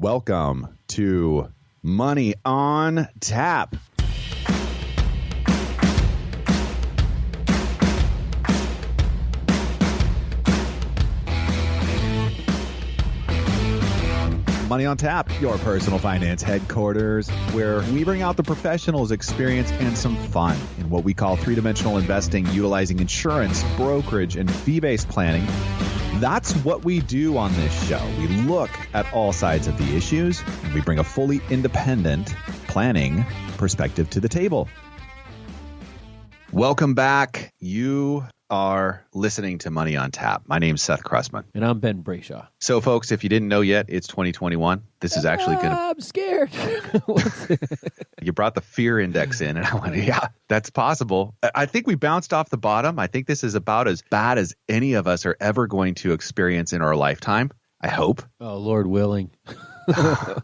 Welcome to Money on Tap. Money on Tap, your personal finance headquarters, where we bring out the professionals' experience and some fun in what we call three-dimensional investing, utilizing insurance, brokerage, and fee-based planning. That's what we do on this show. We look at all sides of the issues, and we bring a fully independent planning perspective to the table. Welcome back. You are listening to Money on Tap. My name's Seth Cressman. And I'm Ben Brayshaw. So, folks, if you didn't know yet, it's 2021. This is actually going to... I'm scared. You brought the fear index in, and I went, yeah, that's possible. I think we bounced off the bottom. I think this is about as bad as any of us are ever going to experience in our lifetime. I hope. Oh, Lord willing.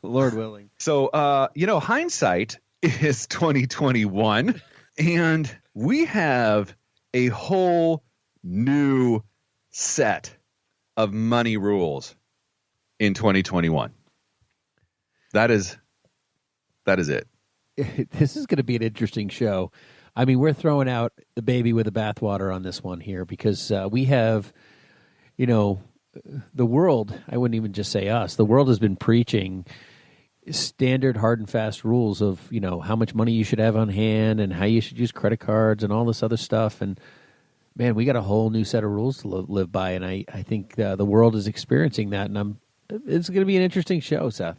Lord willing. So, hindsight is 2021, and we have a whole new set of money rules in 2021. That is it. This is going to be an interesting show. I mean, we're throwing out the baby with the bathwater on this one here because we have, the world, I wouldn't even just say us, the world has been preaching standard hard and fast rules of, how much money you should have on hand and how you should use credit cards and all this other stuff. And man, we got a whole new set of rules to live by. And I think the world is experiencing that. And it's going to be an interesting show, Seth.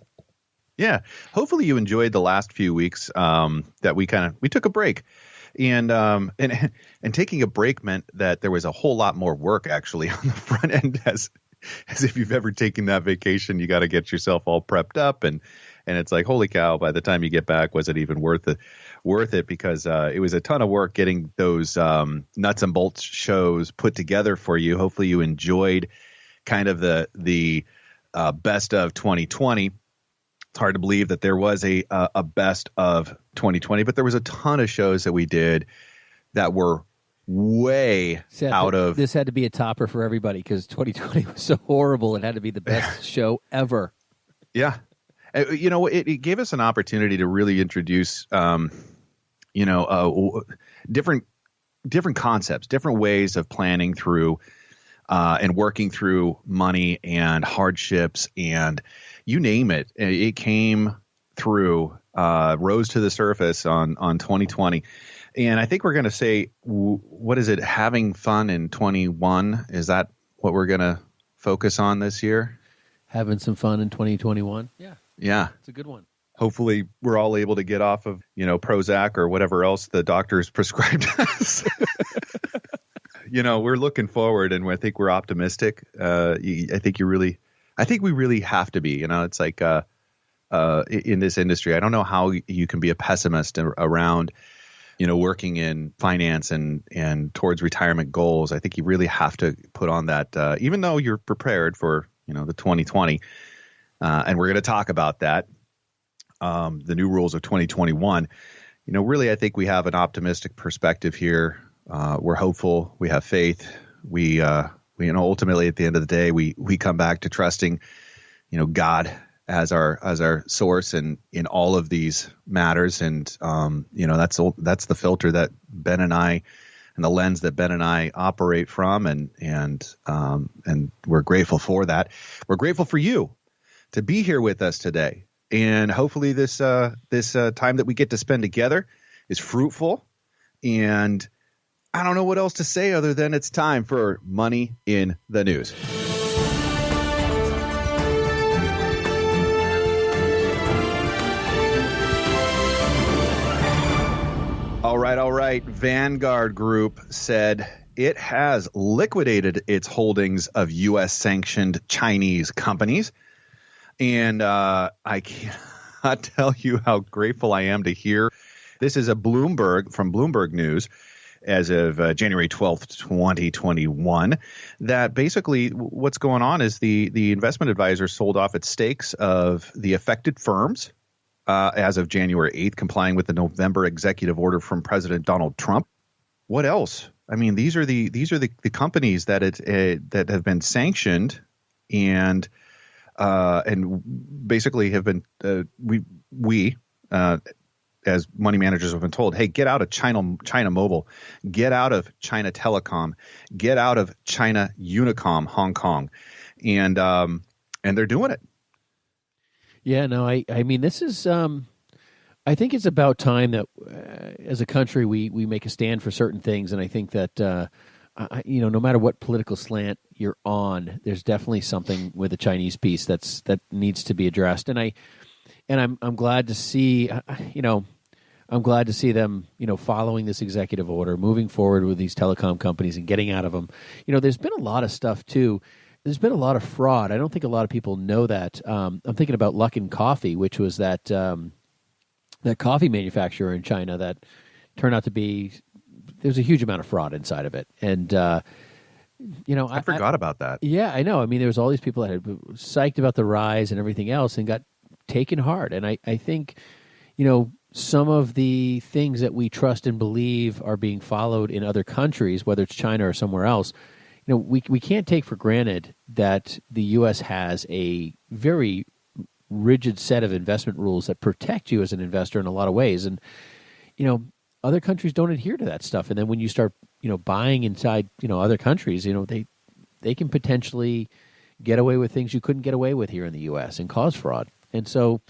Yeah. Hopefully you enjoyed the last few weeks that we took a break. And taking a break meant that there was a whole lot more work actually on the front end as if you've ever taken that vacation. You got to get yourself all prepped up and it's like, holy cow, by the time you get back, was it even worth it? Because it was a ton of work getting those nuts and bolts shows put together for you. Hopefully you enjoyed kind of the best of 2020. It's hard to believe that there was a best of 2020, but there was a ton of shows that we did that were way Seth, out of... This had to be a topper for everybody because 2020 was so horrible. It had to be the best show ever. Yeah. It gave us an opportunity to really introduce, different concepts, different ways of planning through and working through money and hardships and you name it. It came through, rose to the surface on 2020. And I think we're going to say, what is it? Having fun in 21? Is that what we're going to focus on this year? Having some fun in 2021? Yeah. Yeah. It's a good one. Hopefully we're all able to get off of, Prozac or whatever else the doctors prescribed us. We're looking forward and I think we're optimistic. I think we really have to be, it's like, in this industry, I don't know how you can be a pessimist around, working in finance and towards retirement goals. I think you really have to put on that, even though you're prepared for, the 2020. And we're going to talk about that, the new rules of 2021. Really, I think we have an optimistic perspective here. We're hopeful. We have faith. We ultimately, at the end of the day, we come back to trusting, God as our source in all of these matters. And, that's the filter that Ben and I and the lens that Ben and I operate from. And we're grateful for that. We're grateful for you to be here with us today. And hopefully this time that we get to spend together is fruitful. And I don't know what else to say other than it's time for Money in the News. All right. Vanguard Group said it has liquidated its holdings of U.S. sanctioned Chinese companies. And I cannot tell you how grateful I am to hear. This is from Bloomberg News as of January 12th, 2021, that basically what's going on is the investment advisor sold off its stakes of the affected firms as of January 8th, complying with the November executive order from President Donald Trump. What else? I mean, these are the companies that that have been sanctioned, and and basically have been we as money managers have been told, hey, get out of China Mobile, get out of China Telecom, get out of China Unicom, Hong Kong, and they're doing it. Yeah, no, I mean, this is, I think it's about time that as a country we make a stand for certain things, and I think that no matter what political slant you're on, there's definitely something with the Chinese piece that needs to be addressed, and I'm glad to see, I'm glad to see them, following this executive order, moving forward with these telecom companies and getting out of them. There's been a lot of stuff too. There's been a lot of fraud. I don't think a lot of people know that. I'm thinking about Luckin Coffee, which was that coffee manufacturer in China that turned out to be, there's a huge amount of fraud inside of it. And, I forgot about that. Yeah, I know. I mean, there was all these people that had psyched about the rise and everything else and got taken hard. And I think, some of the things that we trust and believe are being followed in other countries, whether it's China or somewhere else, we can't take for granted that the U.S. has a very rigid set of investment rules that protect you as an investor in a lot of ways. And, other countries don't adhere to that stuff. And then when you start, buying inside, other countries, they can potentially get away with things you couldn't get away with here in the U.S. and cause fraud. And so,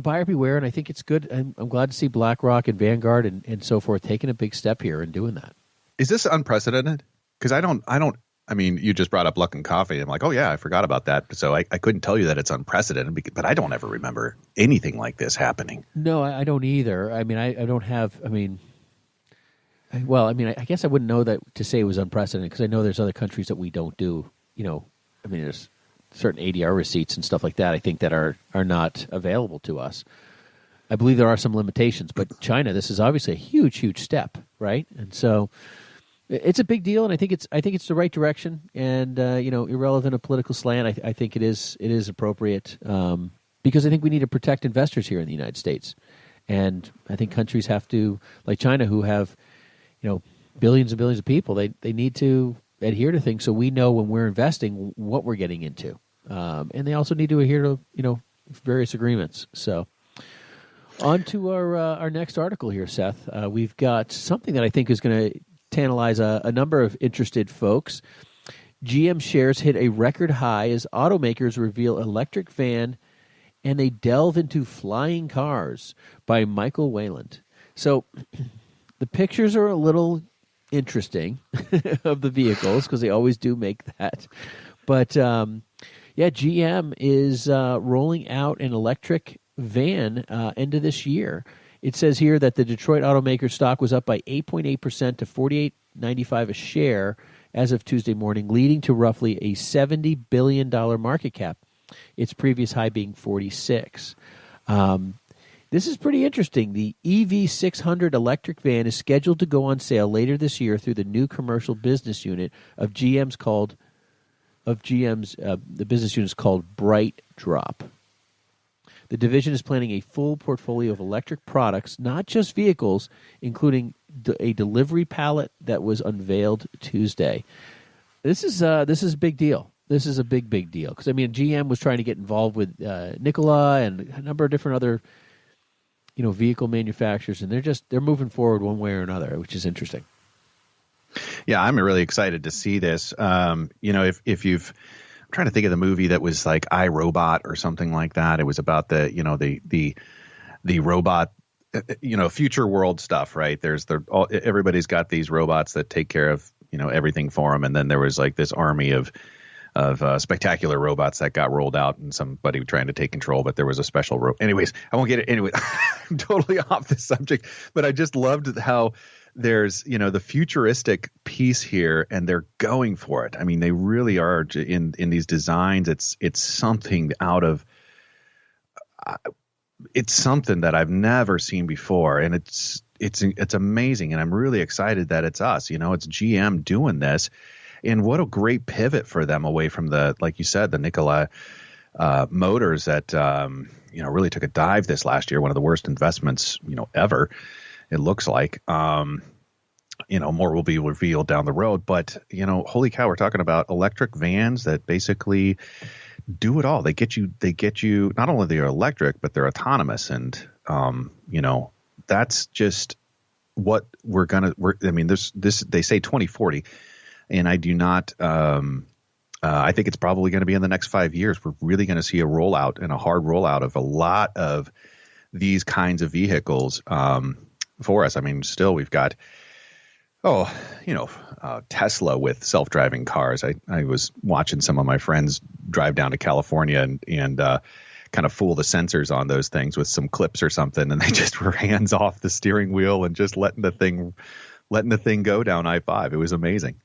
buyer beware, and I think it's good. I'm glad to see BlackRock and Vanguard and so forth taking a big step here and doing that. Is this unprecedented? Because I mean, you just brought up Luckin Coffee. I'm like, oh yeah, I forgot about that. So I couldn't tell you that it's unprecedented, but I don't ever remember anything like this happening. No, I don't either. I mean, I don't have, I guess I wouldn't know that to say it was unprecedented because I know there's other countries that we don't do, there's certain ADR receipts and stuff like that, I think that are not available to us. I believe there are some limitations, but China, this is obviously a huge, huge step, right? And so it's a big deal, and I think it's the right direction. And irrelevant of political slant, I think it is appropriate because I think we need to protect investors here in the United States, and I think countries have to, like China, who have billions and billions of people, they need to adhere to things so we know when we're investing what we're getting into, and they also need to adhere to various agreements. So. On to our next article here, Seth. We've got something that I think is going to tantalize a number of interested folks. GM shares hit a record high as automakers reveal electric van and they delve into flying cars by Michael Wayland. So the pictures are a little interesting of the vehicles because they always do make that. But GM is rolling out an electric van end of this year. It says here that the Detroit automaker stock was up by 8.8% to $48.95 a share as of Tuesday morning, leading to roughly a $70 billion market cap, its previous high being 46. This is pretty interesting. The EV600 electric van is scheduled to go on sale later this year through the new commercial business unit of the business unit is called Bright Drop. The division is planning a full portfolio of electric products, not just vehicles, including a delivery pallet that was unveiled Tuesday. This is a big deal. This is a big deal because GM was trying to get involved with Nikola and a number of different other vehicle manufacturers, and they're moving forward one way or another, which is interesting. Yeah, I'm really excited to see this. If you've I'm trying to think of the movie that was like iRobot or something like that. It was about the robot, future world stuff, right? Everybody's got these robots that take care of, everything for them. And then there was like this army of spectacular robots that got rolled out and somebody trying to take control, but there was a special robot. Anyways, I won't get it. Anyway, I'm totally off the subject, but I just loved how there's, the futuristic piece here and they're going for it. I mean, they really are in these designs. It's something it's something that I've never seen before. And it's amazing. And I'm really excited that it's us, it's GM doing this. And what a great pivot for them away from like you said, the Nikola motors that, really took a dive this last year. One of the worst investments, ever. It looks like, more will be revealed down the road. But, holy cow, we're talking about electric vans that basically do it all. They get you. Not only they're electric, but they're autonomous, and that's just what I mean, this they say 2040, and I do not. I think it's probably going to be in the next 5 years. We're really going to see a rollout and a hard rollout of a lot of these kinds of vehicles for us. I mean, still we've got Tesla with self-driving cars. I was watching some of my friends drive down to California and kind of fool the sensors on those things with some clips or something, and they just were hands off the steering wheel and just letting the thing go down I-5. It was amazing.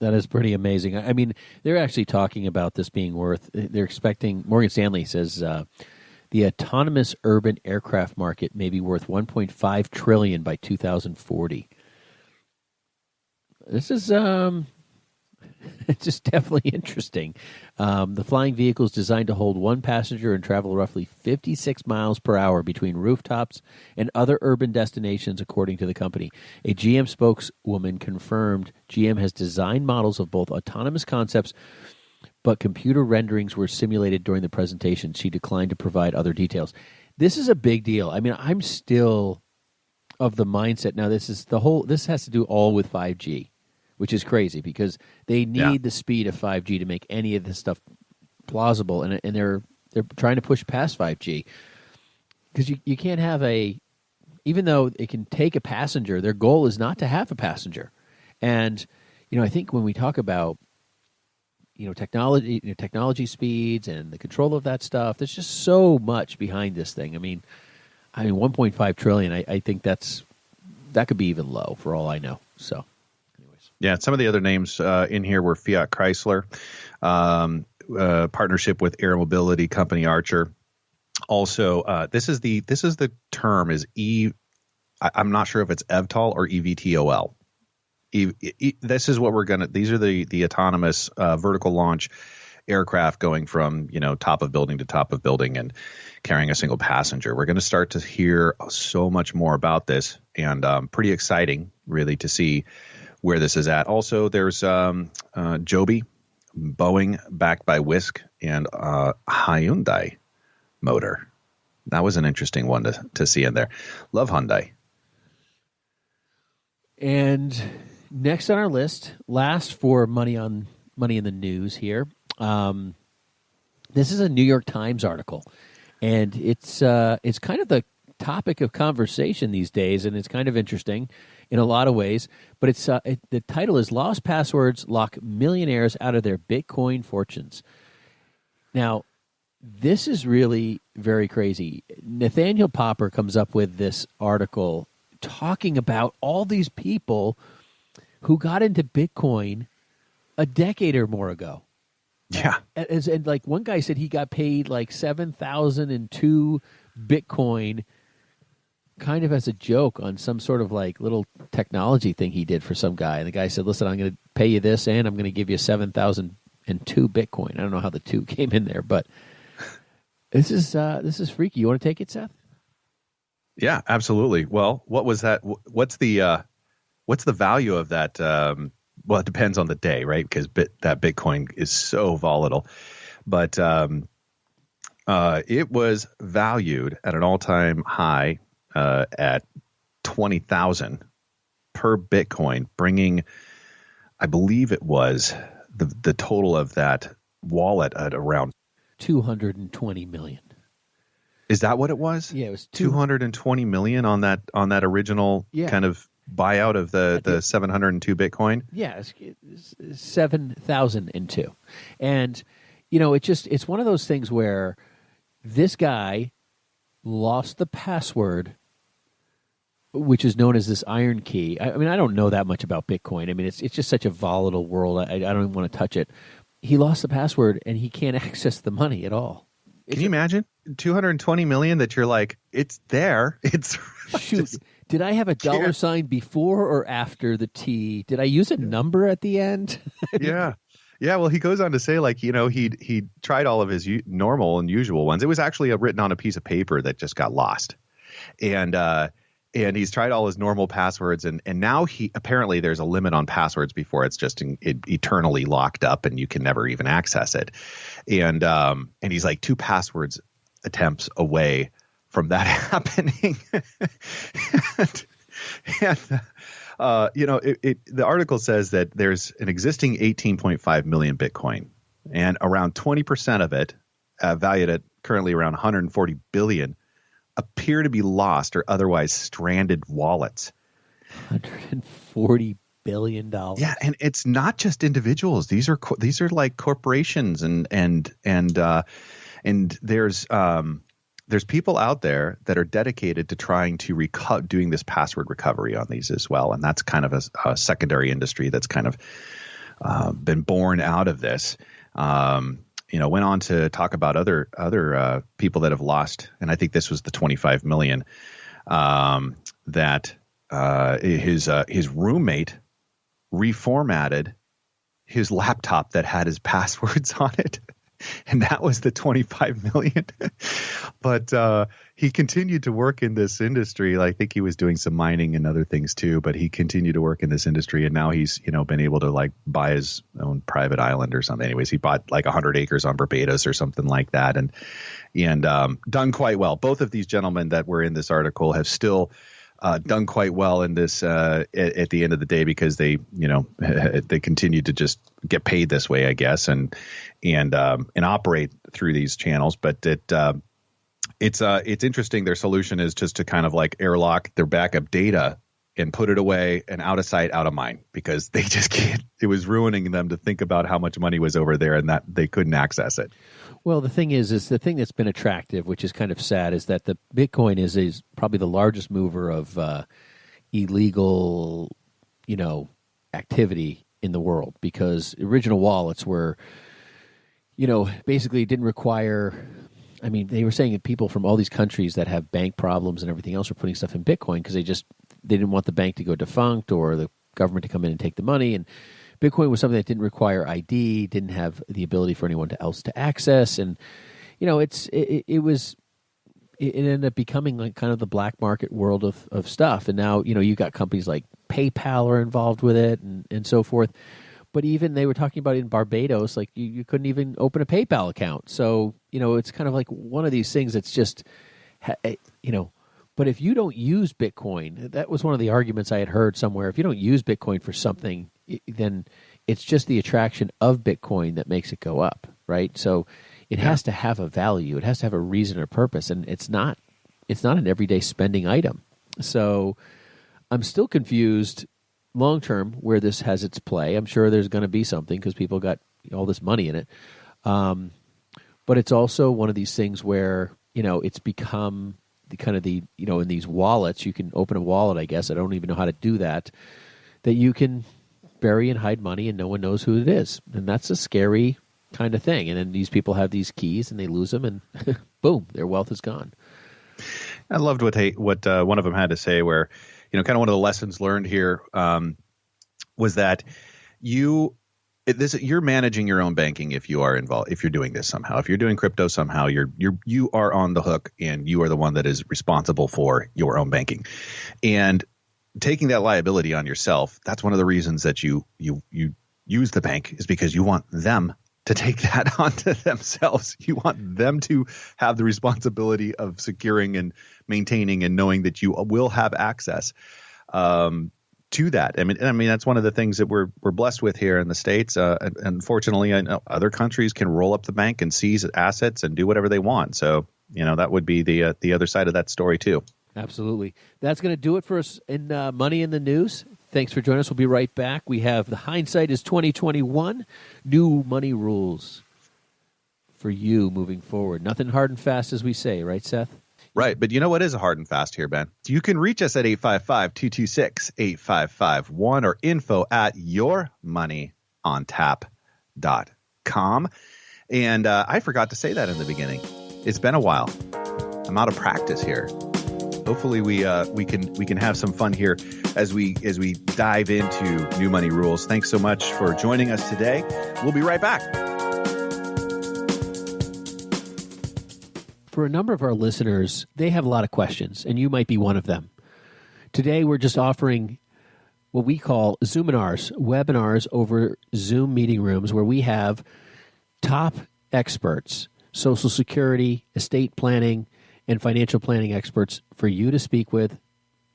That is pretty amazing. I mean, they're actually talking about this being they're expecting, Morgan Stanley says the autonomous urban aircraft market may be worth $1.5 trillion by 2040. This is it's just definitely interesting. The flying vehicle is designed to hold one passenger and travel roughly 56 miles per hour between rooftops and other urban destinations, according to the company. A GM spokeswoman confirmed GM has designed models of both autonomous concepts, but computer renderings were simulated during the presentation. She declined to provide other details. This is a big deal. I mean, I'm still of the mindset now. This has to do all with 5G. Which is crazy because they need the speed of 5G to make any of this stuff plausible, and they're trying to push past 5G because you can't have even though it can take a passenger, their goal is not to have a passenger. And I think when we talk about technology speeds and the control of that stuff, there's just so much behind this thing. I mean, 1.5 trillion. I think that could be even low for all I know. So. Yeah, some of the other names in here were Fiat Chrysler, partnership with air mobility company Archer. Also, this is the term is I'm not sure if it's EVTOL or EVTOL. This is what these are the autonomous vertical launch aircraft going from top of building to top of building and carrying a single passenger. We're going to start to hear so much more about this, and pretty exciting really to see where this is at. Also, there's Joby, Boeing backed by Wisk, and Hyundai Motor. That was an interesting one to see in there. Love Hyundai. And next on our list, last for money in the news here. This is a New York Times article, and it's kind of the topic of conversation these days, and it's kind of interesting in a lot of ways, but the title is "Lost Passwords Lock Millionaires Out of Their Bitcoin Fortunes." Now, this is really very crazy. Nathaniel Popper comes up with this article talking about all these people who got into Bitcoin a decade or more ago. Yeah. And like one guy said he got paid like 7,002 Bitcoin kind of as a joke on some sort of like little technology thing he did for some guy. And the guy said, listen, I'm going to pay you this and I'm going to give you 7,002 Bitcoin. I don't know how the two came in there, but this is freaky. You want to take it, Seth? Yeah, absolutely. Well, what was that? What's the value of that? Well, it depends on the day, right? Because that Bitcoin is so volatile, but it was valued at an all-time high at 20,000 per Bitcoin, bringing, I believe it was the total of that wallet at around 220 million. Is that what it was? Yeah, it was 220 million on that original kind of buyout of the 702 Bitcoin. Yeah, it's 7,002, and it's one of those things where this guy lost the password, which is known as this iron key. I mean, I don't know that much about Bitcoin. I mean, it's just such a volatile world. I don't even want to touch it. He lost the password, and he can't access the money at all. Can you imagine 220 million that you're like, it's there. It's shoot. Did I have a dollar sign before or after the T? Did I use a number at the end? Yeah. Yeah, well, he goes on to say, like, he tried all of his normal and usual ones. It was actually written on a piece of paper that just got lost. And and he's tried all his normal passwords, and now apparently there's a limit on passwords before it's just eternally locked up and you can never even access it. And he's like 2 passwords attempts away from that happening. The article says that there's an existing 18.5 million Bitcoin, and around 20% of it, valued at currently around 140 billion, appear to be lost or otherwise stranded wallets. $140 billion. Yeah, and it's not just individuals. These are like corporations, and there's people out there that are dedicated to trying to doing this password recovery on these as well, and that's kind of a secondary industry that's kind of been born out of this. Went on to talk about other people that have lost, and I think this was the 25 million that his roommate reformatted his laptop that had his passwords on it. And that was the 25 million. But he continued to work in this industry. I think he was doing some mining and other things too, but he continued to work in this industry. And now he's, been able to like buy his own private island or something. Anyways, he bought like 100 acres on Barbados or something like that. And done quite well. Both of these gentlemen that were in this article have still done quite well in this at the end of the day, because they continue to just get paid this way, I guess, and operate through these channels. But it's interesting. Their solution is just to kind of like airlock their backup data and put it away and out of sight, out of mind, because they just can't. It was ruining them to think about how much money was over there and that they couldn't access it. Well, the thing is the thing that's been attractive, which is kind of sad, is that the Bitcoin is probably the largest mover of illegal, activity in the world, because original wallets were, basically didn't require. I mean, they were saying that people from all these countries that have bank problems and everything else were putting stuff in Bitcoin because they didn't want the bank to go defunct or the government to come in and take the money. And Bitcoin was something that didn't require ID, didn't have the ability for anyone else to access, and it ended up becoming like kind of the black market world of stuff. And now you've got companies like PayPal are involved with it and so forth. But even they were talking about in Barbados, like you couldn't even open a PayPal account. So it's kind of like one of these things that's just But if you don't use Bitcoin, that was one of the arguments I had heard somewhere. If you don't use Bitcoin for something, then it's just the attraction of Bitcoin that makes it go up, right? So it has to have a value. It has to have a reason or purpose, and it's not an everyday spending item. So I'm still confused long term where this has its play. I'm sure there's going to be something because people got all this money in it. But it's also one of these things where, it's become in these wallets, you can open a wallet, I guess. I don't even know how to do that you can bury and hide money and no one knows who it is. And that's a scary kind of thing. And then these people have these keys and they lose them and boom, their wealth is gone. I loved what one of them had to say, where, kind of one of the lessons learned here was that you're managing your own banking if you are involved, if you're doing this somehow. If you're doing crypto somehow, you are on the hook and you are the one that is responsible for your own banking. And taking that liability on yourself, that's one of the reasons that you use the bank, is because you want them to take that onto themselves. You want them to have the responsibility of securing and maintaining and knowing that you will have access to that. I mean, that's one of the things that we're blessed with here in the States. And unfortunately, I know other countries can roll up the bank and seize assets and do whatever they want. So, that would be the other side of that story too. Absolutely. That's going to do it for us in Money in the News. Thanks for joining us. We'll be right back. We have the Hindsight is 2021, new money rules for you moving forward. Nothing hard and fast, as we say, right, Seth? Right. But you know what is hard and fast here, Ben? You can reach us at 855-226-8551 or info@yourmoneyontap.com. And I forgot to say that in the beginning. It's been a while. I'm out of practice here. Hopefully we can have some fun here as we dive into new money rules. Thanks so much for joining us today. We'll be right back. For a number of our listeners, they have a lot of questions, and you might be one of them. Today, we're just offering what we call Zoominars, webinars over Zoom meeting rooms where we have top experts, Social Security, estate planning, and financial planning experts for you to speak with,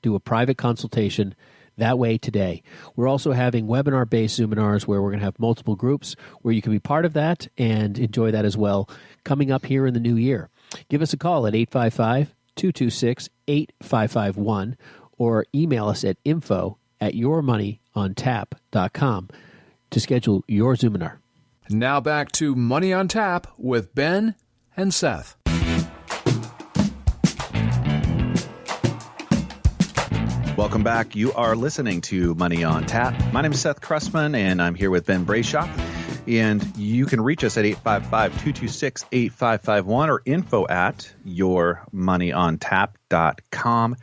do a private consultation that way today. We're also having webinar-based Zoominars where we're going to have multiple groups where you can be part of that and enjoy that as well coming up here in the new year. Give us a call at 855-226-8551 or email us at info@yourmoneyontap.com to schedule your Zoominar. Now back to Money on Tap with Ben and Seth. Welcome back. You are listening to Money on Tap. My name is Seth Cressman, and I'm here with Ben Brayshop. And you can reach us at 855-226-8551 or info@yourmoneyontap.com.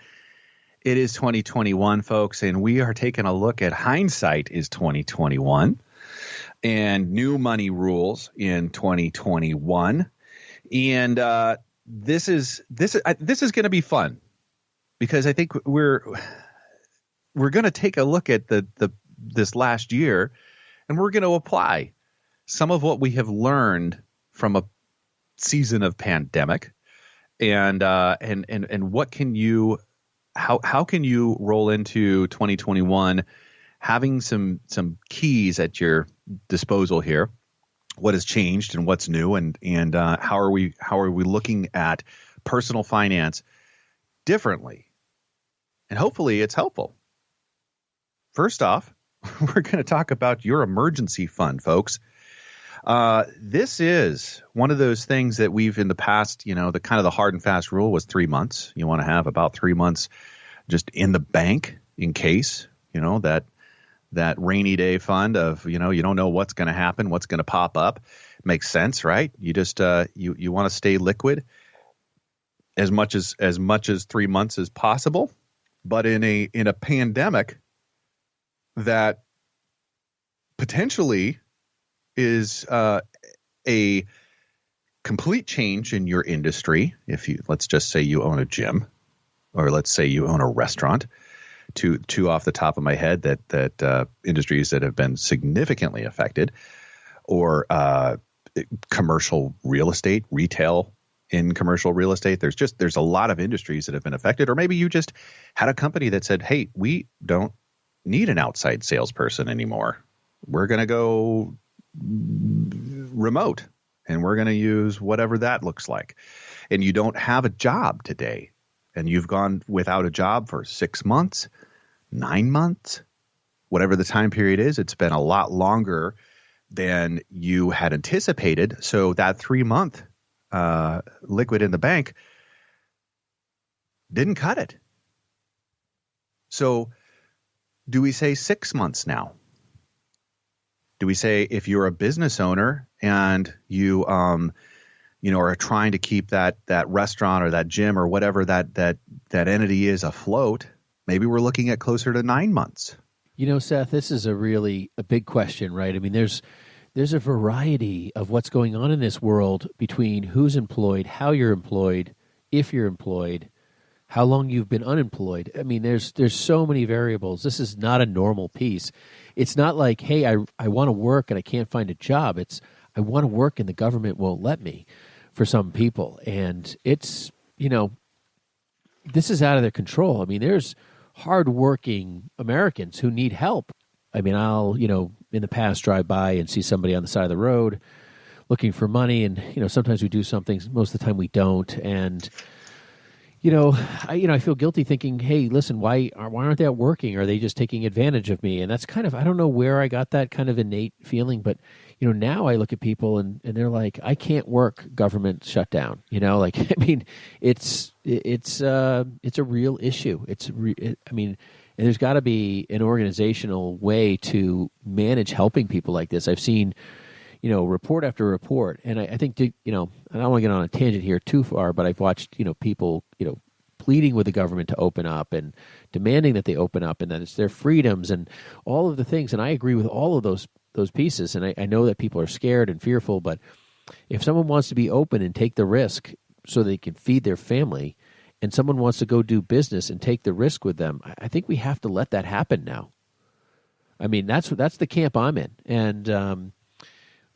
It is 2021, folks, and we are taking a look at hindsight is 2021 and new money rules in 2021. And this is going to be fun because I think we're going to take a look at this last year, and we're going to apply some of what we have learned from a season of pandemic, and what can you how can you roll into 2021 having some keys at your disposal here? What has changed and what's new, and how are we looking at personal finance differently? And hopefully it's helpful. First off, we're going to talk about your emergency fund, folks. This is one of those things that we've in the past, the kind of the hard and fast rule was 3 months. You want to have about 3 months just in the bank in case, that rainy day fund of, you don't know what's going to happen, what's going to pop up. Makes sense, right? You just you want to stay liquid as much as 3 months as possible. But in a pandemic that potentially is a complete change in your industry. Let's just say you own a gym, or let's say you own a restaurant. Two off the top of my head that industries that have been significantly affected, or commercial real estate, retail in commercial real estate. There's a lot of industries that have been affected, or maybe you just had a company that said, hey, we don't need an outside salesperson anymore. We're going to go remote, and we're going to use whatever that looks like. And you don't have a job today, and you've gone without a job for 6 months, 9 months, whatever the time period is. It's been a lot longer than you had anticipated. So that 3 month liquid in the bank didn't cut it. So do we say 6 months now? Do we say if you're a business owner and you are trying to keep that restaurant or that gym or whatever that entity is afloat, maybe we're looking at closer to 9 months? Seth, this is a big question, right? I mean, there's a variety of what's going on in this world between who's employed, how you're employed, if you're employed, how long you've been unemployed. I mean, there's so many variables. This is not a normal piece. It's not like, hey, I want to work and I can't find a job. It's I want to work and the government won't let me for some people. And it's, this is out of their control. I mean, there's hardworking Americans who need help. I mean, I'll, in the past drive by and see somebody on the side of the road looking for money. And, sometimes we do something. Most of the time we don't. And, I feel guilty thinking, hey, listen, why aren't they out working? Are they just taking advantage of me? And that's kind of, I don't know where I got that kind of innate feeling, but, now I look at people and they're like, I can't work, government shutdown, it's a real issue. And there's got to be an organizational way to manage helping people like this. I've seen, report after report. And I think, I don't want to get on a tangent here too far, but I've watched, people, pleading with the government to open up and demanding that they open up and that it's their freedoms and all of the things. And I agree with all of those pieces. And I know that people are scared and fearful, but if someone wants to be open and take the risk so they can feed their family and someone wants to go do business and take the risk with them, I think we have to let that happen now. I mean, that's the camp I'm in, and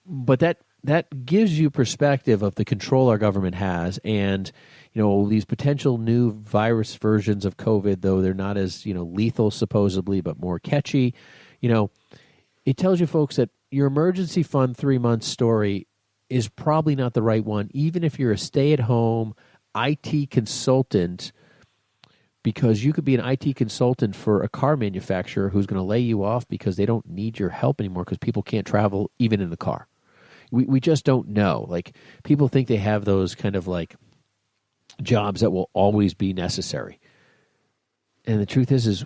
but that gives you perspective of the control our government has, and these potential new virus versions of COVID, though they're not as lethal supposedly, but more catchy. It tells you folks that your emergency fund 3 month story is probably not the right one, even if you're a stay-at-home IT consultant, because you could be an IT consultant for a car manufacturer who's going to lay you off because they don't need your help anymore because people can't travel even in the car. We just don't know. Like, people think they have those kind of like jobs that will always be necessary. And the truth is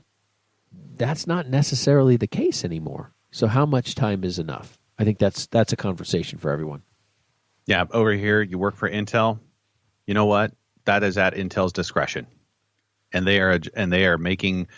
that's not necessarily the case anymore. So how much time is enough? I think that's a conversation for everyone. Yeah, over here, you work for Intel. You know what? That is at Intel's discretion, and they are making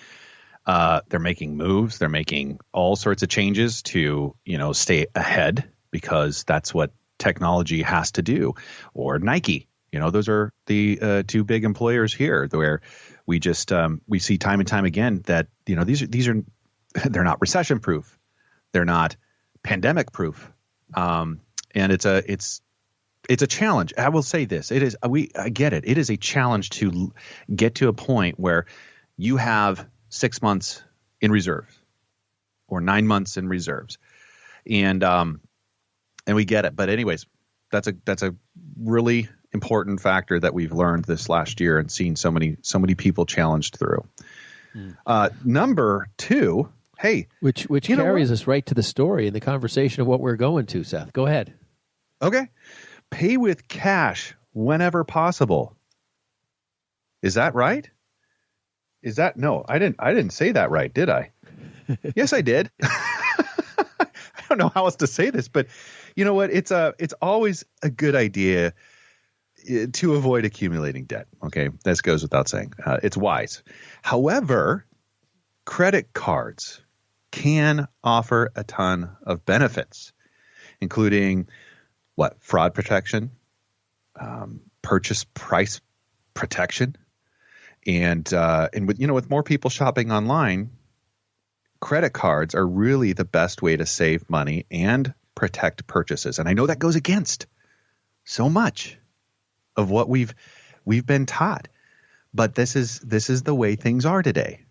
they're making moves. They're making all sorts of changes to stay ahead, because that's what technology has to do. Or Nike, those are the two big employers here, where we just we see time and time again that these are they're not recession proof, they're not pandemic proof, and it's a challenge. I will say this: I get it. It is a challenge to get to a point where you have 6 months in reserve or 9 months in reserves, and we get it. But anyways, that's a really important factor that we've learned this last year and seen so many people challenged through. Number two, hey, which carries us right to the story and the conversation of what we're going to. Seth, go ahead. Okay. Pay with cash whenever possible. Is that right? No, I didn't say that right, did I? Yes, I did. I don't know how else to say this, but you know what? It's always a good idea to avoid accumulating debt. Okay. This goes without saying. It's wise. However, credit cards can offer a ton of benefits, including fraud protection, purchase price protection, and with more people shopping online, credit cards are really the best way to save money and protect purchases. And I know that goes against so much of what we've been taught, but this is the way things are today.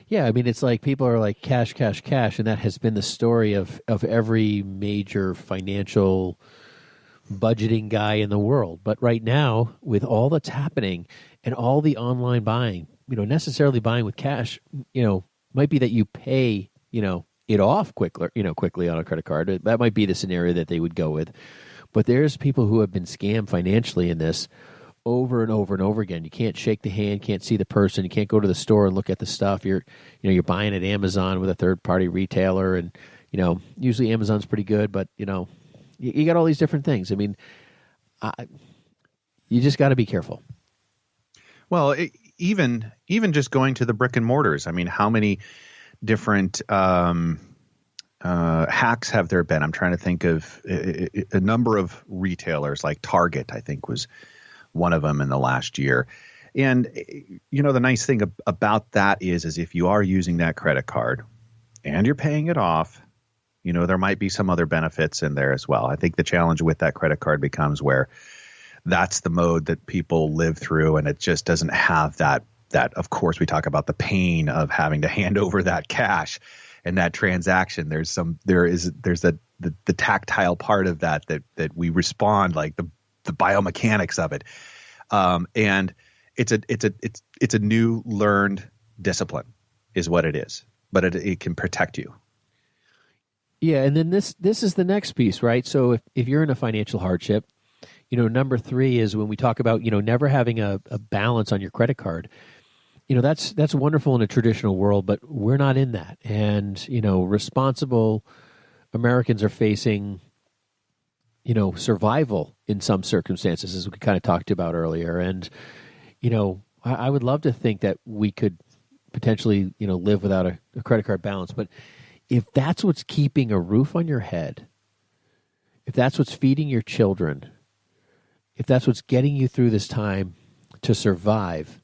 Yeah, I mean, it's like people are like cash, cash, cash, and that has been the story of every major financial budgeting guy in the world. But right now, with all that's happening and all the online buying, necessarily buying with cash, might be that you pay, it off quickly on a credit card. That might be the scenario that they would go with. But there's people who have been scammed financially in this over and over and over again. You can't shake the hand, can't see the person, you can't go to the store and look at the stuff. You're buying at Amazon with a third-party retailer, and usually Amazon's pretty good, but you got all these different things. I mean, you just got to be careful. Well, even just going to the brick and mortars. I mean, how many different hacks have there been? I'm trying to think of a number of retailers, like Target, I think was one of them in the last year. And the nice thing about that is if you are using that credit card and you're paying it off, there might be some other benefits in there as well. I think the challenge with that credit card becomes where that's the mode that people live through, and it just doesn't have that. Of course, we talk about the pain of having to hand over that cash and that transaction. There's the tactile part of that we respond, like the biomechanics of it, and it's a new learned discipline, is what it is. But it can protect you. Yeah, and then this is the next piece, right? So if you're in a financial hardship, number 3 is when we talk about never having a balance on your credit card. That's wonderful in a traditional world, but we're not in that. And responsible Americans are facing survival in some circumstances, as we kind of talked about earlier. And I would love to think that we could potentially live without a credit card balance, but if that's what's keeping a roof on your head, if that's what's feeding your children, if that's what's getting you through this time to survive,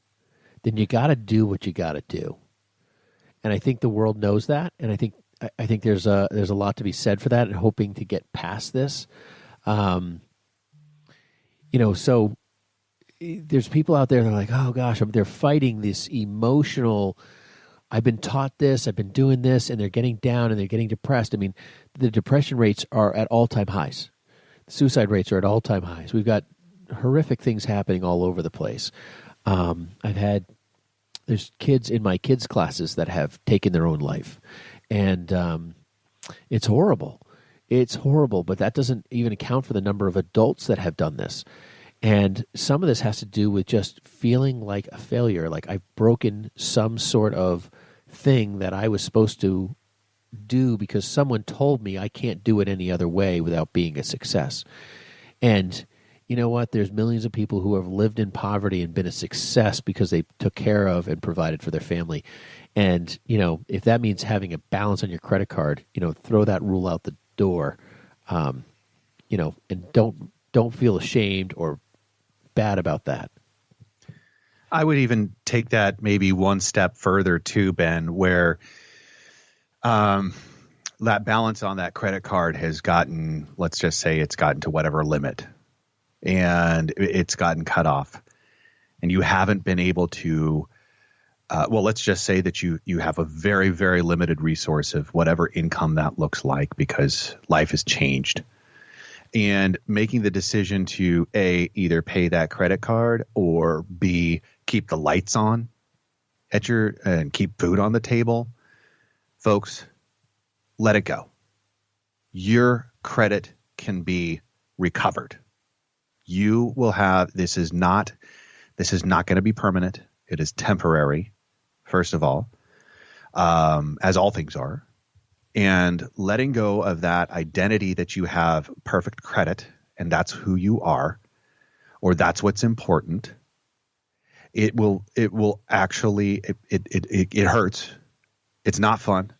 then you got to do what you got to do. And I think the world knows that, and I think there's a lot to be said for that, and hoping to get past this. So there's people out there that are like, oh gosh, they're fighting this emotional, I've been taught this, I've been doing this, and they're getting down and they're getting depressed. I mean, the depression rates are at all-time highs. The suicide rates are at all-time highs. We've got horrific things happening all over the place. There's kids in my kids' classes that have taken their own life. And it's horrible. It's horrible, but that doesn't even account for the number of adults that have done this. And some of this has to do with just feeling like a failure, like I've broken some sort of thing that I was supposed to do because someone told me I can't do it any other way without being a success. And you know what? There's millions of people who have lived in poverty and been a success because they took care of and provided for their family. And, if that means having a balance on your credit card, throw that rule out the door, and don't feel ashamed or bad about that. I would even take that maybe one step further too, Ben, where that balance on that credit card has gotten, let's just say it's gotten to whatever limit, and it's gotten cut off, and you haven't been able to, let's just say that you have a very, very limited resource of whatever income that looks like because life has changed. And making the decision to A, either pay that credit card, or B, keep the lights on and keep food on the table. Folks, let it go. Your credit can be recovered. You will have, this is not going to be permanent. It is temporary, first of all, as all things are. And letting go of that identity that you have perfect credit, and that's who you are, or that's what's important. It will actually, it hurts. It's not fun,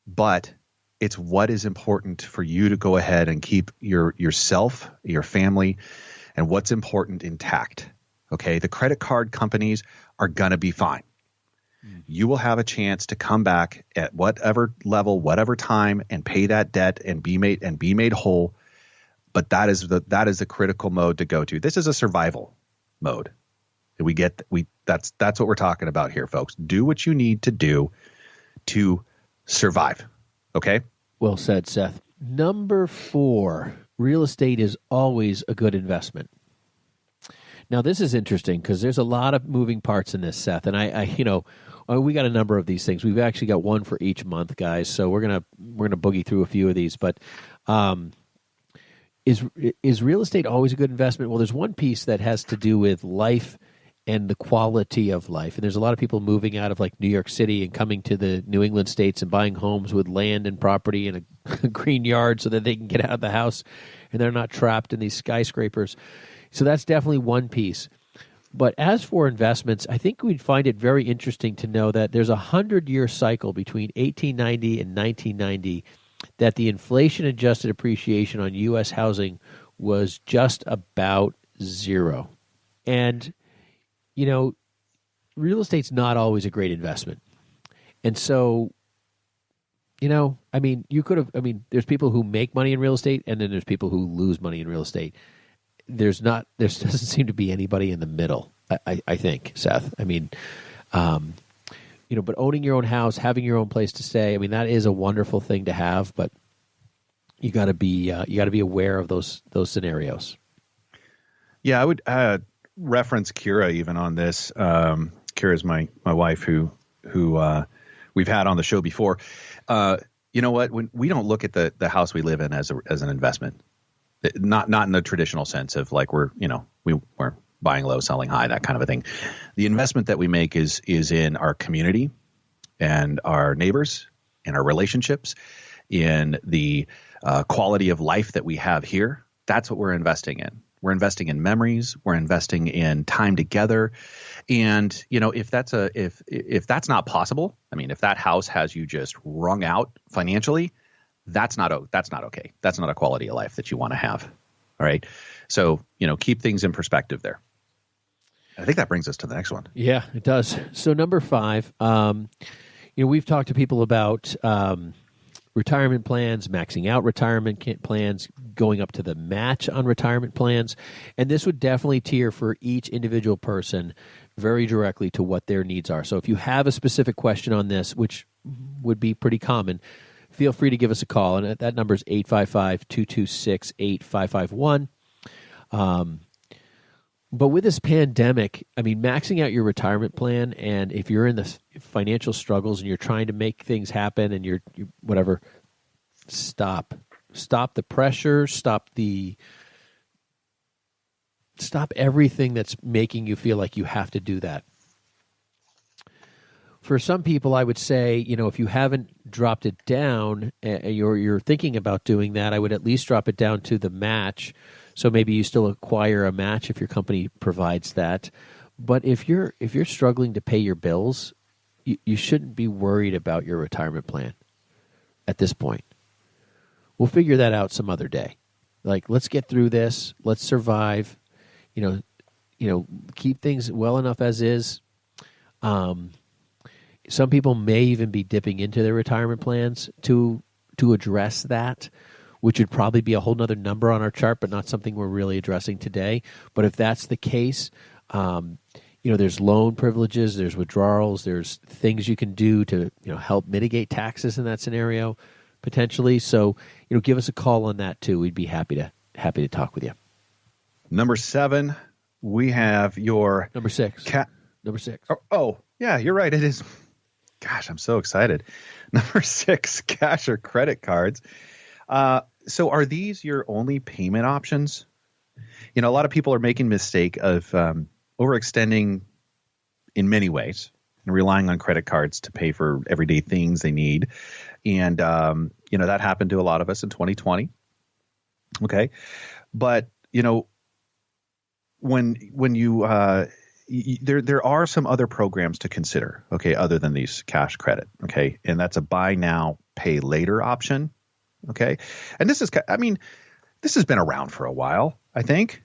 but it's what is important for you to go ahead and keep yourself, your family, and what's important intact. Okay. The credit card companies are going to be fine. You will have a chance to come back at whatever level, whatever time, and pay that debt and be made whole. But that is the critical mode to go to. This is a survival mode. That's what we're talking about here, folks. Do what you need to do to survive. Okay? Well said, Seth. Number 4, real estate is always a good investment. Now, this is interesting because there's a lot of moving parts in this, Seth. And we got a number of these things. We've actually got one for each month, guys. So we're gonna boogie through a few of these. But is real estate always a good investment? Well, there's one piece that has to do with life and the quality of life. And there's a lot of people moving out of like New York City and coming to the New England states and buying homes with land and property and a green yard so that they can get out of the house and they're not trapped in these skyscrapers. So that's definitely one piece. But as for investments, I think we'd find it very interesting to know that there's a 100-year cycle between 1890 and 1990 that the inflation-adjusted appreciation on U.S. housing was just about zero. And, real estate's not always a great investment. And so, there's people who make money in real estate, and then there's people who lose money in real estate. There doesn't seem to be anybody in the middle, I think, Seth. But owning your own house, having your own place to stay, that is a wonderful thing to have, but you got to be aware of those scenarios. Yeah, I would reference Kira even on this. Kira's my wife who we've had on the show before. You know what? When we don't look at the house we live in as an investment. Not in the traditional sense of like we're buying low, selling high, that kind of a thing. The investment that we make is in our community and our neighbors and our relationships, in the quality of life that we have here. That's what we're investing in. We're investing in memories. We're investing in time together. And if that's not possible, if that house has you just wrung out financially, that's not okay. That's not a quality of life that you want to have. All right. So, keep things in perspective there. I think that brings us to the next one. Yeah, it does. So number 5, we've talked to people about retirement plans, maxing out retirement plans, going up to the match on retirement plans. And this would definitely tier for each individual person very directly to what their needs are. So if you have a specific question on this, which would be pretty common, feel free to give us a call. And that number is 855-226-8551. But with this pandemic, I mean, maxing out your retirement plan, and if you're in the financial struggles and you're trying to make things happen and you're whatever, stop the pressure, stop everything that's making you feel like you have to do that. For some people, I would say, if you haven't dropped it down, you're thinking about doing that, I would at least drop it down to the match. So maybe you still acquire a match if your company provides that. But if you're struggling to pay your bills, you shouldn't be worried about your retirement plan at this point. We'll figure that out some other day. Like, let's get through this. Let's survive. Keep things well enough as is. Some people may even be dipping into their retirement plans to address that, which would probably be a whole nother number on our chart, but not something we're really addressing today. But if that's the case, there's loan privileges, there's withdrawals, there's things you can do to help mitigate taxes in that scenario potentially. So give us a call on that too. We'd be happy to talk with you. Number 7, we have your number 6. Number 6. Oh, yeah, you're right. It is. Gosh, I'm so excited. Number 6, cash or credit cards. So are these your only payment options? A lot of people are making mistake of overextending in many ways and relying on credit cards to pay for everyday things they need. And, that happened to a lot of us in 2020. Okay. But, when you there are some other programs to consider, okay, other than these cash credit, okay? And that's a buy now, pay later option. Okay. And this has been around for a while, I think.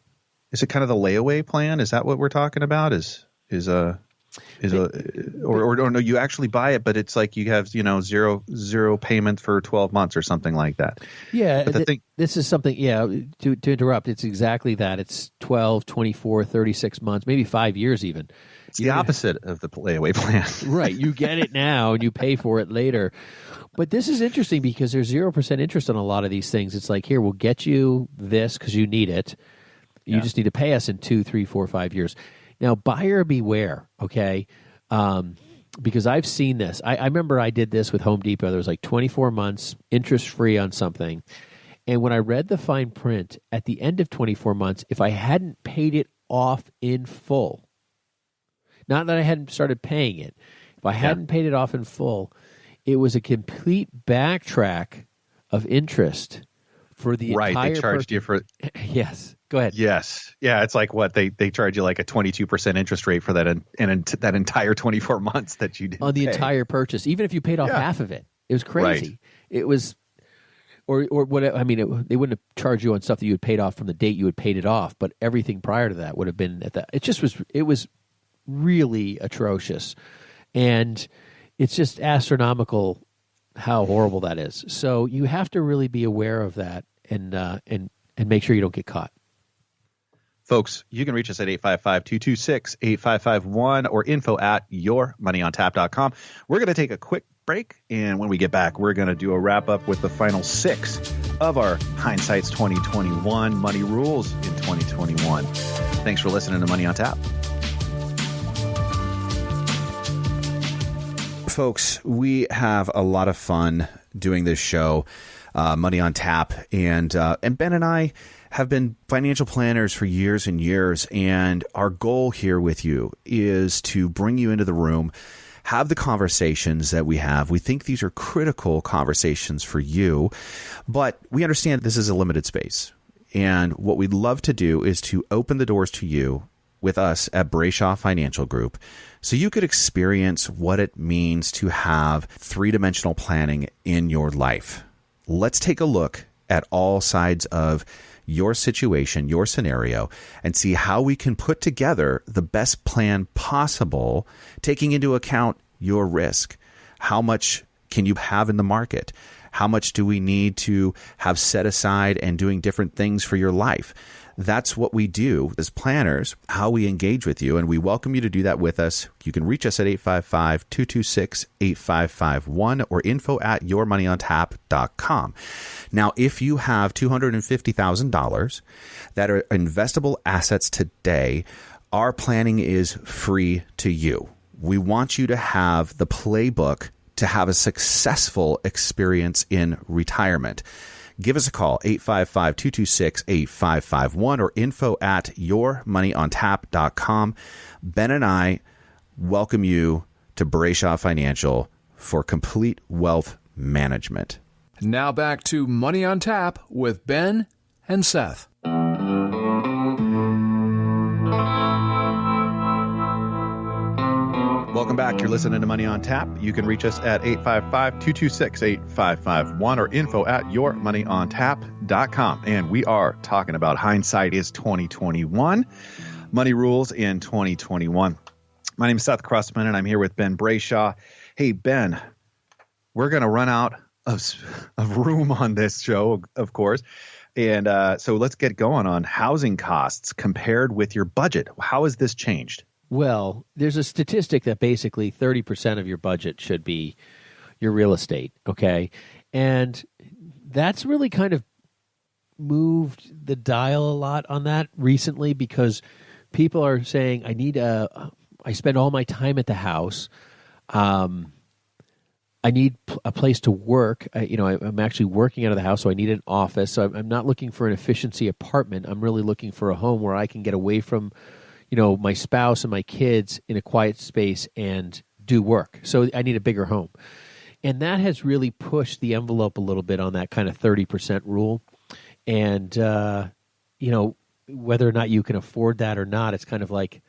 Is it kind of the layaway plan? Is that what we're talking about? Or no, you actually buy it, but it's like you have, zero payment for 12 months or something like that. Yeah. This is something, to interrupt, it's exactly that. It's 12, 24, 36 months, maybe 5 years even. It's the opposite of the layaway plan. Right. You get it now and you pay for it later. But this is interesting because there's 0% interest on a lot of these things. It's like, here, we'll get you this because you need it. You just need to pay us in 2, 3, 4, 5 years. Now, buyer beware, okay? Because I've seen this. I remember I did this with Home Depot. There was like 24 months interest-free on something. And when I read the fine print, at the end of 24 months, if I hadn't paid it off in full, not that I hadn't started paying it, if I hadn't paid it off in full, it was a complete backtrack of interest for the entire Right, they charged you for... Yes, go ahead. Yes. Yeah, it's like what? They charge you like a 22% interest rate for that that entire 24 months that you did on the entire purchase, even if you paid off half of it. It was crazy. Right. It was... Or what? I mean, they wouldn't have charged you on stuff that you had paid off from the date you had paid it off, but everything prior to that would have been at that. It was really atrocious, and it's just astronomical how horrible that is. So you have to really be aware of that and make sure you don't get caught. Folks, you can reach us at 855-226-8551 or info@yourmoneyontap.com. We're going to take a quick break, and when we get back, we're going to do a wrap-up with the final 6 of our Hindsight's 2021 Money Rules in 2021. Thanks for listening to Money on Tap. Folks, we have a lot of fun doing this show, Money on Tap, and Ben and I have been financial planners for years and years, and our goal here with you is to bring you into the room, have the conversations that we have. We think these are critical conversations for you, but we understand this is a limited space, and what we'd love to do is to open the doors to you with us at Brayshaw Financial Group so you could experience what it means to have three-dimensional planning in your life. Let's take a look at all sides of your situation, your scenario, and see how we can put together the best plan possible, taking into account your risk. How much can you have in the market? How much do we need to have set aside and doing different things for your life? That's what we do as planners, how we engage with you, and we welcome you to do that with us. You can reach us at 855-226-8551 or info@yourmoneyontap.com. Now, if you have $250,000 that are investable assets today, our planning is free to you. We want you to have the playbook to have a successful experience in retirement. Give us a call, 855-226-8551 or info@yourmoneyontap.com. Ben and I welcome you to Brayshaw Financial for complete wealth management. Now back to Money on Tap with Ben and Seth. Welcome back. You're listening to Money on Tap. You can reach us at 855-226-8551 or info@yourmoneyontap.com. And we are talking about hindsight is 2021, money rules in 2021. My name is Seth Crustman, and I'm here with Ben Brayshaw. Hey, Ben, we're going to run out of room on this show, of course. And so let's get going on housing costs compared with your budget. How has this changed? Well, there's a statistic that basically 30% of your budget should be your real estate, okay? And that's really kind of moved the dial a lot on that recently because people are saying, I spend all my time at the house. I need a place to work. I'm actually working out of the house, so I need an office. So I'm not looking for an efficiency apartment. I'm really looking for a home where I can get away from my spouse and my kids in a quiet space and do work. So I need a bigger home. And that has really pushed the envelope a little bit on that kind of 30% rule. And, whether or not you can afford that or not, it's kind of like,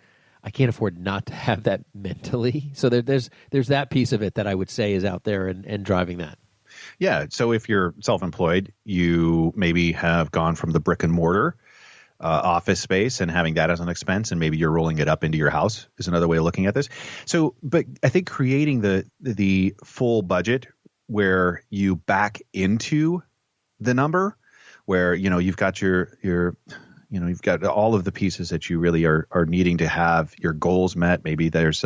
I can't afford not to have that mentally. So there's that piece of it that I would say is out there and driving that. Yeah. So if you're self-employed, you maybe have gone from the brick and mortar office space and having that as an expense, and maybe you're rolling it up into your house is another way of looking at this. So, but I think creating the full budget where you back into the number, where you've got you've got all of the pieces that you really are needing to have your goals met. Maybe there's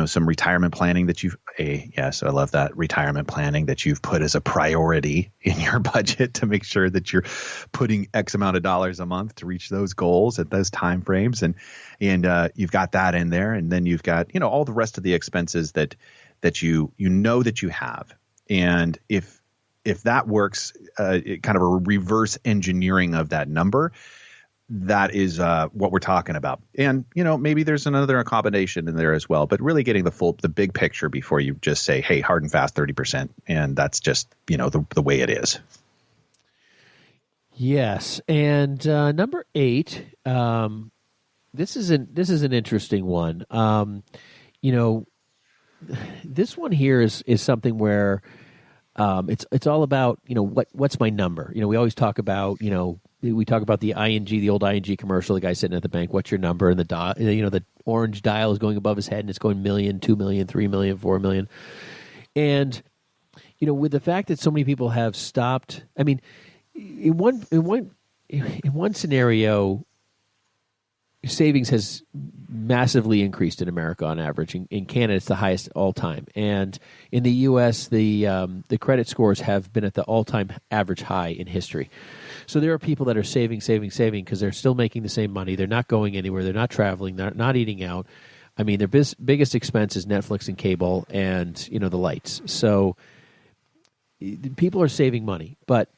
some retirement planning that yes, I love that retirement planning that you've put as a priority in your budget to make sure that you're putting X amount of dollars a month to reach those goals at those time frames. And you've got that in there. And then you've got, all the rest of the expenses that you that you have. And if that works, kind of a reverse engineering of that number, that is what we're talking about. And, maybe there's another accommodation in there as well, but really getting the big picture before you just say, hey, hard and fast 30%. And that's just, the way it is. Yes. And number 8, this is an interesting one. This one here is something where it's all about, what's my number? We always talk about, we talk about the ING, the old ING commercial, the guy sitting at the bank, what's your number? And the orange dial is going above his head and it's going million, 2 million, 3 million, 4 million. And, with the fact that so many people have stopped, I mean, in one scenario, savings has massively increased in America on average. In Canada, it's the highest all time. And in the U.S., the credit scores have been at the all-time average high in history. So there are people that are saving because they're still making the same money. They're not going anywhere. They're not traveling. They're not eating out. I mean, their biggest expense is Netflix and cable and, the lights. So people are saving money. But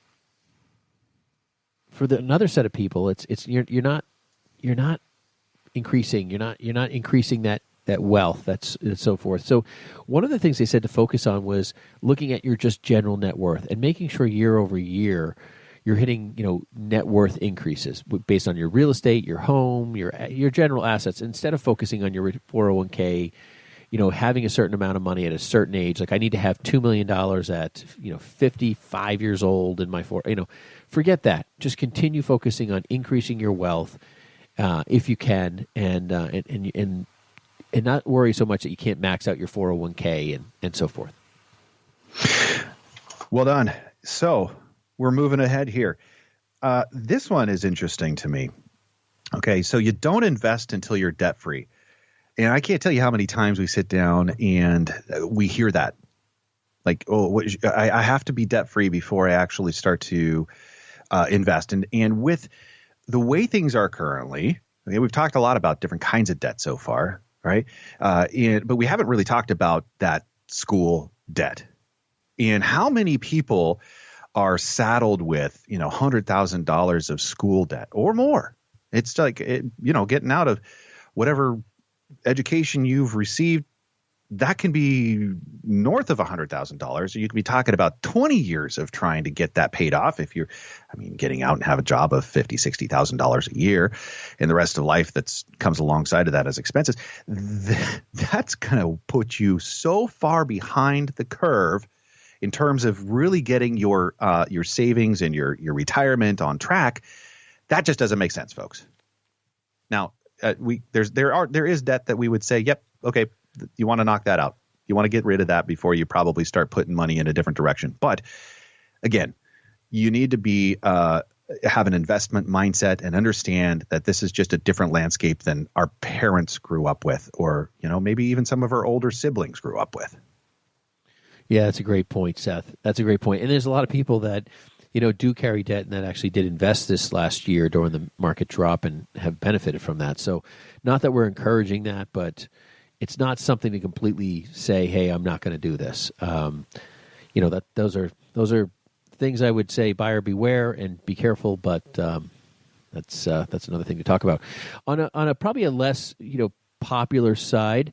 for another set of people, you're not increasing. You're not increasing that wealth, that's so forth. So one of the things they said to focus on was looking at your just general net worth and making sure year over year you're hitting, net worth increases based on your real estate, your home, your general assets, instead of focusing on your 401k, having a certain amount of money at a certain age. Like I need to have $2 million at 55 years old in my forget that. Just continue focusing on increasing your wealth if you can, and not worry so much that you can't max out your 401k and so forth. Well done. So we're moving ahead here. This one is interesting to me. Okay, so you don't invest until you're debt free. And I can't tell you how many times we sit down and we hear that. Like, I have to be debt free before I actually start to invest. And with the way things are currently, we've talked a lot about different kinds of debt so far, right? But we haven't really talked about that school debt. And how many people are saddled with, $100,000 of school debt or more? It's like, getting out of whatever education you've received, that can be north of $100,000. You could be talking about 20 years of trying to get that paid off if you're, getting out and have a job of $50,000, $60,000 a year, and the rest of life that comes alongside of that as expenses. That's going to put you so far behind the curve in terms of really getting your savings and your retirement on track. That just doesn't make sense, folks. Now, there is debt that we would say, yep, okay, you want to knock that out. You want to get rid of that before you probably start putting money in a different direction. But again, you need to have an investment mindset and understand that this is just a different landscape than our parents grew up with, or maybe even some of our older siblings grew up with. Yeah, that's a great point, Seth. That's a great point. And there's a lot of people that do carry debt and that actually did invest this last year during the market drop and have benefited from that. So not that we're encouraging that, but it's not something to completely say, hey, I'm not going to do this. That those are things I would say buyer beware and be careful, but that's another thing to talk about. On a probably a less popular side,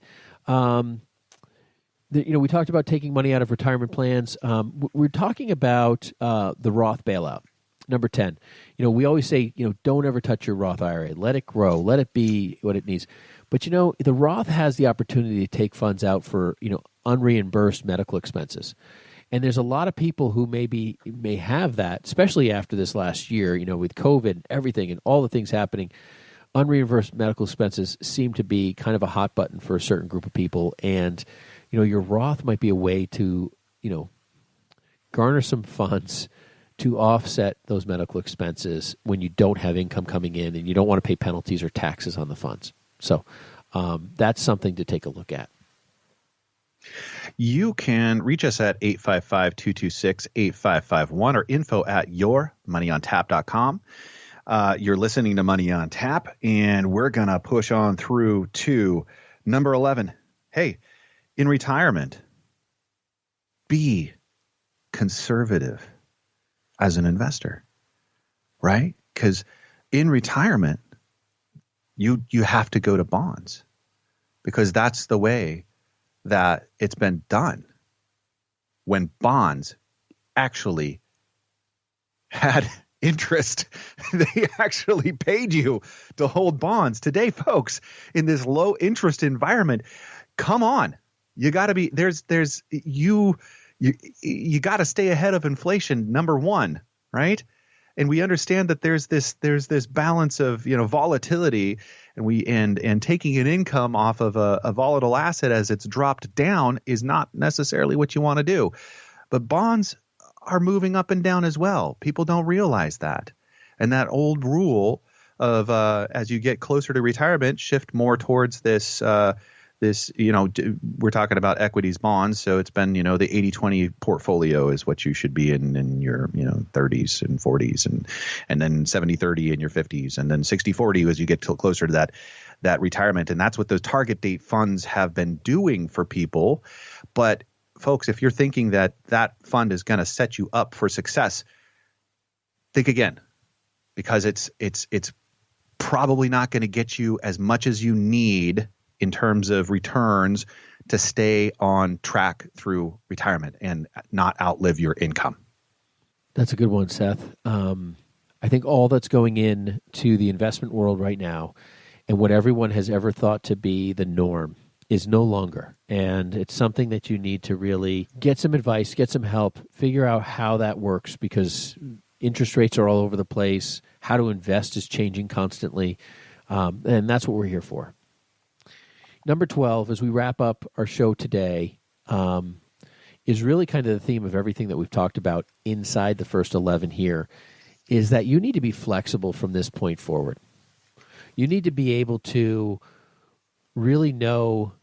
we talked about taking money out of retirement plans. We're talking about the Roth bailout. Number 10. We always say, don't ever touch your Roth IRA. Let it grow. Let it be what it needs. But, the Roth has the opportunity to take funds out for, unreimbursed medical expenses. And there's a lot of people who may have that, especially after this last year, with COVID and everything and all the things happening. Unreimbursed medical expenses seem to be kind of a hot button for a certain group of people. And your Roth might be a way to, garner some funds to offset those medical expenses when you don't have income coming in and you don't want to pay penalties or taxes on the funds. So that's something to take a look at. You can reach us at 855-226-8551 or info@yourmoneyontap.com. You're listening to Money on Tap, and we're going to push on through to number 11. Hey, in retirement, be conservative as an investor, right? Because in retirement, you have to go to bonds because that's the way that it's been done. When bonds actually had interest, they actually paid you to hold bonds. Today, folks, in this low interest environment, come on. You got to be you got to stay ahead of inflation, number one, right? And we understand that there's this balance of volatility, and taking an income off of a volatile asset as it's dropped down is not necessarily what you want to do. But bonds are moving up and down as well. People don't realize that, and that old rule of as you get closer to retirement, shift more towards this. We're talking about equities bonds. So it's been, the 80-20 portfolio is what you should be in your, 30s and 40s and then 70-30 in your 50s and then 60-40 as you get closer to that retirement. And that's what those target date funds have been doing for people. But folks, if you're thinking that fund is going to set you up for success, think again, because it's probably not going to get you as much as you need in terms of returns to stay on track through retirement and not outlive your income. That's a good one, Seth. I think all that's going in to the investment world right now and what everyone has ever thought to be the norm is no longer. And it's something that you need to really get some advice, get some help, figure out how that works, because interest rates are all over the place. How to invest is changing constantly. And that's what we're here for. Number 12, as we wrap up our show today, is really kind of the theme of everything that we've talked about inside the first 11 here, is that you need to be flexible from this point forward. You need to be able to really know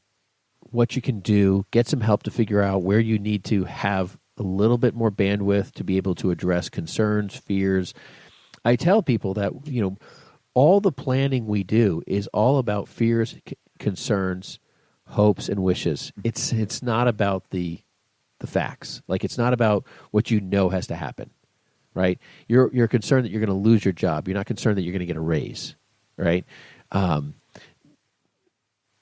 what you can do, get some help to figure out where you need to have a little bit more bandwidth to be able to address concerns, fears. I tell people that, all the planning we do is all about fears, concerns, hopes, and wishes. It's not about the facts. Like, it's not about what has to happen, right? You're concerned that you're going to lose your job. You're not concerned that you're going to get a raise, right?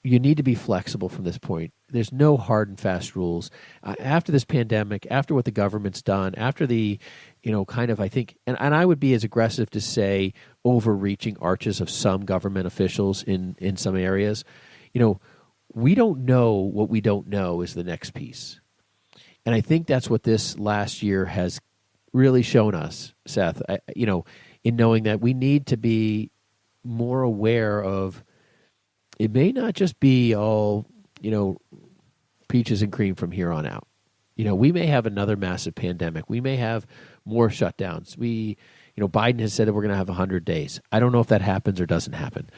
You need to be flexible from this point. There's no hard and fast rules. After this pandemic, after what the government's done, after the, I think, and I would be as aggressive to say overreaching arches of some government officials in some areas, we don't know what we don't know is the next piece. And I think that's what this last year has really shown us, Seth, in knowing that we need to be more aware of, it may not just be all, peaches and cream from here on out. We may have another massive pandemic. We may have more shutdowns. Biden has said that we're going to have 100 days. I don't know if that happens or doesn't happen.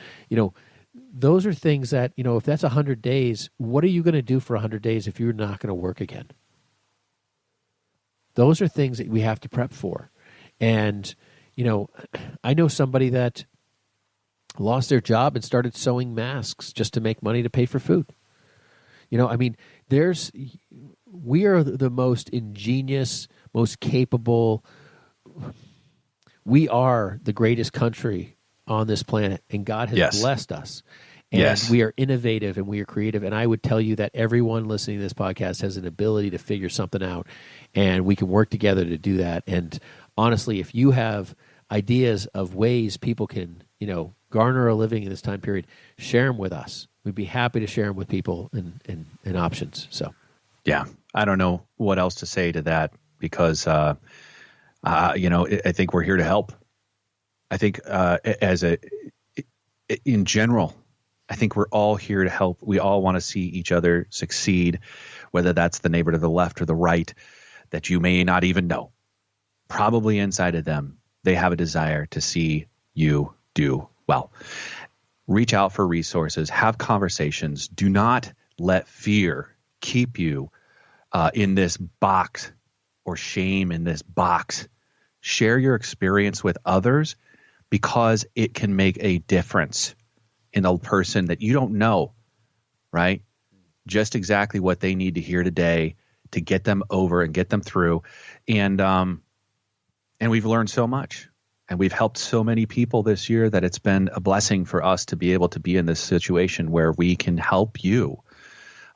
Those are things that, if that's 100 days, what are you going to do for 100 days if you're not going to work again? Those are things that we have to prep for. And, I know somebody that lost their job and started sewing masks just to make money to pay for food. We are the most ingenious, most capable. We are the greatest country on this planet, and God has blessed us. And we are innovative and we are creative. And I would tell you that everyone listening to this podcast has an ability to figure something out, and we can work together to do that. And honestly, if you have ideas of ways people can, garner a living in this time period, share them with us. We'd be happy to share them with people and options. So, yeah, I don't know what else to say to that, because, I think we're here to help. I think in general, I think we're all here to help. We all want to see each other succeed, whether that's the neighbor to the left or the right that you may not even know. Probably inside of them, they have a desire to see you do well. Reach out for resources, have conversations. Do not let fear keep you in this box, or shame in this box. Share your experience with others, because it can make a difference in a person that you don't know, right? Just exactly what they need to hear today to get them over and get them through. And we've learned so much. And we've helped so many people this year that it's been a blessing for us to be able to be in this situation where we can help you.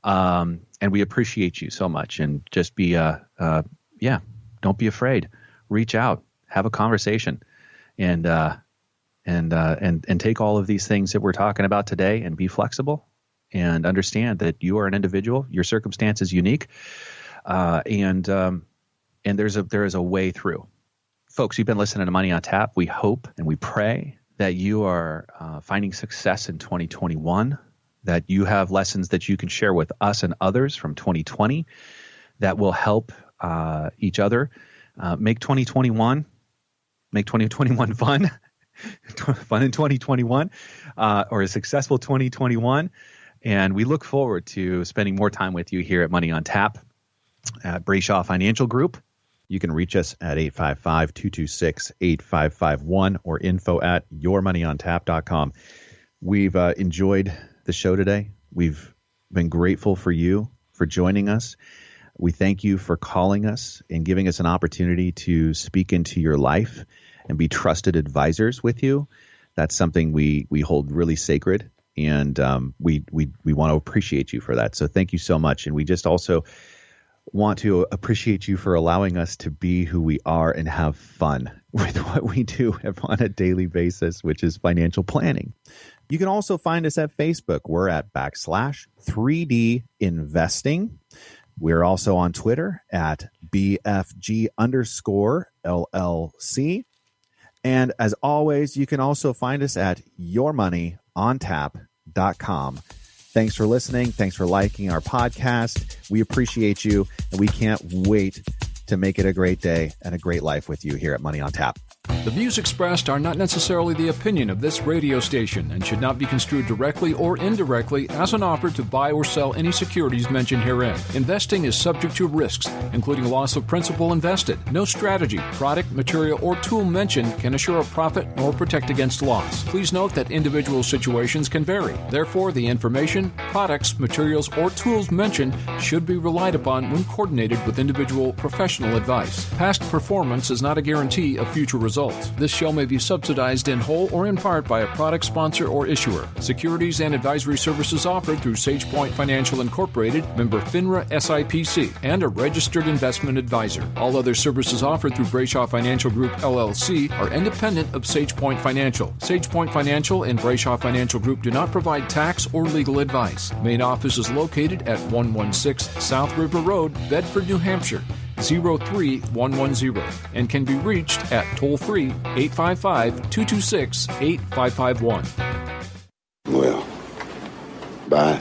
And we appreciate you so much. And just be, don't be afraid. Reach out, have a conversation, and take all of these things that we're talking about today and be flexible and understand that you are an individual. Your circumstance is unique. And there is a way through. Folks, you've been listening to Money on Tap. We hope and we pray that you are finding success in 2021, that you have lessons that you can share with us and others from 2020 that will help each other make 2021 fun, fun in 2021, or a successful 2021. And we look forward to spending more time with you here at Money on Tap at Brayshaw Financial Group. You can reach us at 855-226-8551 or info@yourmoneyontap.com. We've enjoyed the show today. We've been grateful for you for joining us. We thank you for calling us and giving us an opportunity to speak into your life and be trusted advisors with you. That's something we hold really sacred, and we want to appreciate you for that. So thank you so much. And we just also want to appreciate you for allowing us to be who we are and have fun with what we do on a daily basis, which is financial planning. You can also find us at Facebook. We're at /3D Investing. We're also on Twitter at BFG_LLC. And as always, you can also find us at yourmoneyontap.com. Thanks for listening. Thanks for liking our podcast. We appreciate you, and we can't wait to make it a great day and a great life with you here at Money on Tap. The views expressed are not necessarily the opinion of this radio station and should not be construed directly or indirectly as an offer to buy or sell any securities mentioned herein. Investing is subject to risks, including loss of principal invested. No strategy, product, material, or tool mentioned can assure a profit nor protect against loss. Please note that individual situations can vary. Therefore, the information, products, materials, or tools mentioned should be relied upon when coordinated with individual professional advice. Past performance is not a guarantee of future results. This show may be subsidized in whole or in part by a product sponsor or issuer. Securities and advisory services offered through SagePoint Financial Incorporated, member FINRA SIPC, and a registered investment advisor. All other services offered through Brayshaw Financial Group LLC are independent of SagePoint Financial. SagePoint Financial and Brayshaw Financial Group do not provide tax or legal advice. Main office is located at 116 South River Road, Bedford, New Hampshire, 03110, and can be reached at toll-free 855-226-8551. Well, bye.